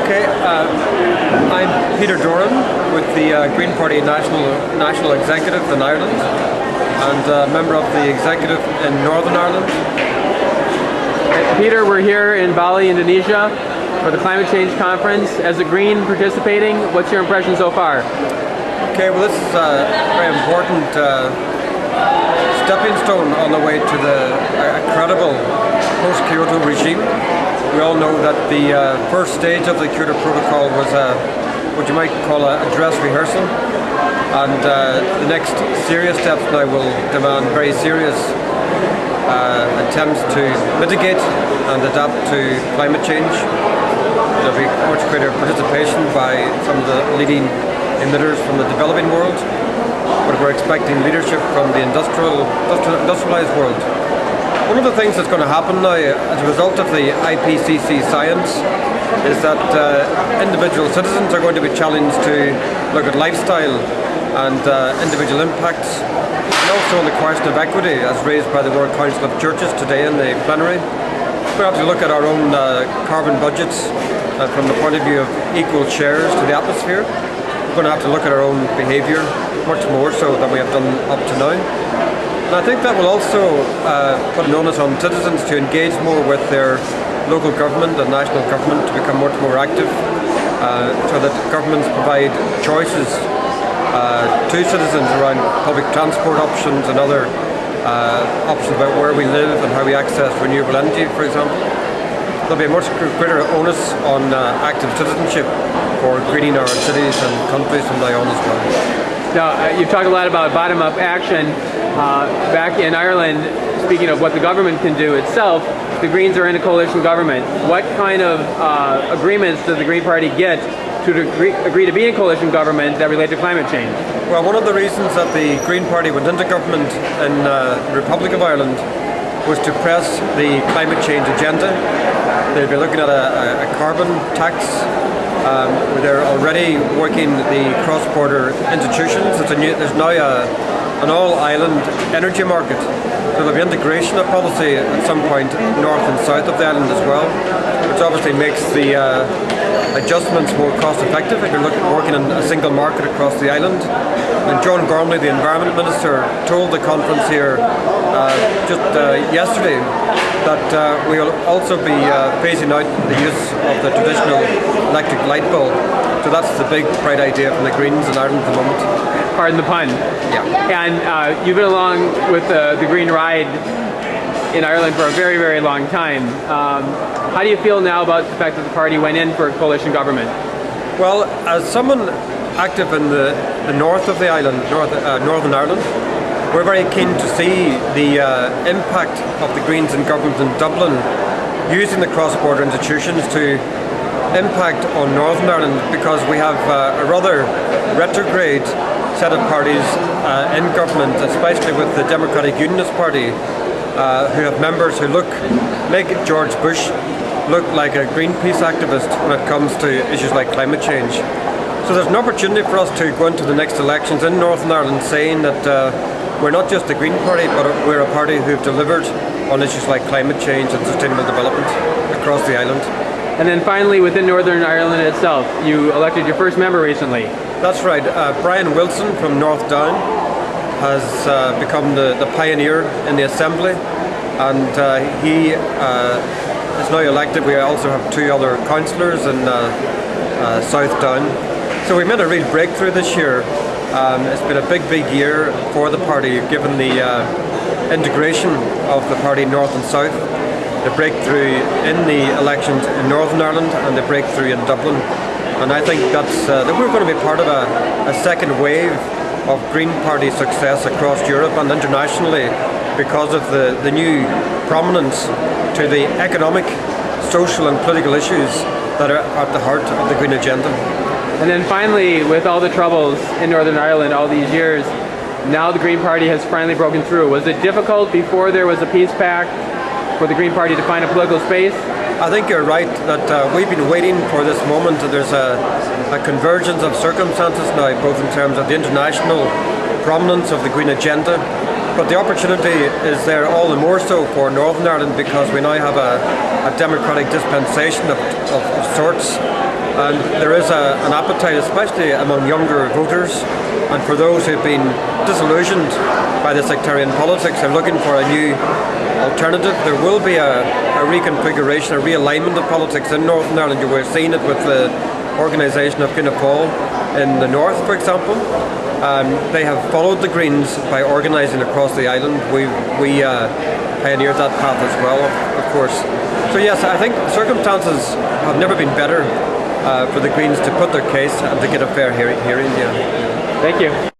Okay, I'm Peter Doran with the Green Party National Executive in Ireland and a member of the executive in Northern Ireland. Peter, we're here in Bali, Indonesia for the climate change conference. As a Green participating, what's your impression so far? Okay, well this is a very important stepping stone on the way to a credible post-Kyoto regime. We all know that the first stage of the Kyoto Protocol was what you might call a dress rehearsal, and the next serious steps now will demand very serious attempts to mitigate and adapt to climate change. There will be much greater participation by some of the leading emitters from the developing world, but we're expecting leadership from the industrialized world. One of the things that's going to happen now as a result of the IPCC science is that individual citizens are going to be challenged to look at lifestyle and individual impacts, and also on the question of equity as raised by the World Council of Churches today in the plenary. We have to look at our own carbon budgets from the point of view of equal shares to the atmosphere. We're going to have to look at our own behaviour much more so than we have done up to now. And I think that will also put an onus on citizens to engage more with their local government and national government to become much more active, so that governments provide choices to citizens around public transport options and other options about where we live and how we access renewable energy, for example. There'll be a much greater onus on active citizenship for greening our cities and countries from now on as well. Now, you've talked a lot about bottom-up action. Back in Ireland, speaking of what the government can do itself, the Greens are in a coalition government. What kind of agreements does the Green Party get to agree to be in coalition government that relate to climate change? Well, one of the reasons that the Green Party went into government in the Republic of Ireland was to press the climate change agenda. They'll be looking at a carbon tax. They're already working the cross-border institutions. There's now an all-island energy market. So there'll be integration of policy at some point north and south of the island as well, which obviously makes the adjustments more cost-effective if you're working in a single market across the island. And John Gormley, the Environment Minister, told the conference here just yesterday that we will also be phasing out the use of the traditional electric light bulb. So that's the big bright idea from the Greens in Ireland at the moment. Pardon the pun. Yeah. And you've been along with the Green Ride in Ireland for a very, very long time. How do you feel now about the fact that the party went in for a coalition government? Well, as someone active in the north of the island, Northern Ireland, we're very keen to see the impact of the Greens in government in Dublin using the cross-border institutions to impact on Northern Ireland, because we have a rather retrograde set of parties in government, especially with the Democratic Unionist Party, who have members who make George Bush look like a Greenpeace activist when it comes to issues like climate change. So there's an opportunity for us to go into the next elections in Northern Ireland saying that we're not just a Green Party, but we're a party who've delivered on issues like climate change and sustainable development across the island. And then finally, within Northern Ireland itself, you elected your first member recently. That's right. Brian Wilson from North Down has become the pioneer in the Assembly, and he is now elected. We also have two other councillors in South Down. So we made a real breakthrough this year. It's been a big year for the party, given the integration of the party north and south, the breakthrough in the elections in Northern Ireland and the breakthrough in Dublin. And I think that we're going to be part of a second wave of Green Party success across Europe and internationally because of the new prominence to the economic, social and political issues that are at the heart of the Green agenda. And then finally, with all the troubles in Northern Ireland all these years, now the Green Party has finally broken through. Was it difficult before there was a peace pact for the Green Party to find a political space? I think you're right that we've been waiting for this moment. There's a convergence of circumstances now, both in terms of the international prominence of the Green agenda, but the opportunity is there all the more so for Northern Ireland because we now have a democratic dispensation of sorts. And there is an appetite, especially among younger voters, and for those who've been disillusioned by the sectarian politics and looking for a new alternative. There will be a reconfiguration, a realignment of politics in Northern Ireland. You were seeing it with the organisation of Fianna Fáil in the north, for example. They have followed the Greens by organising across the island. We pioneered that path as well, of course. So yes, I think circumstances have never been better for the Greens to put their case and to get a fair hearing. Yeah. Thank you.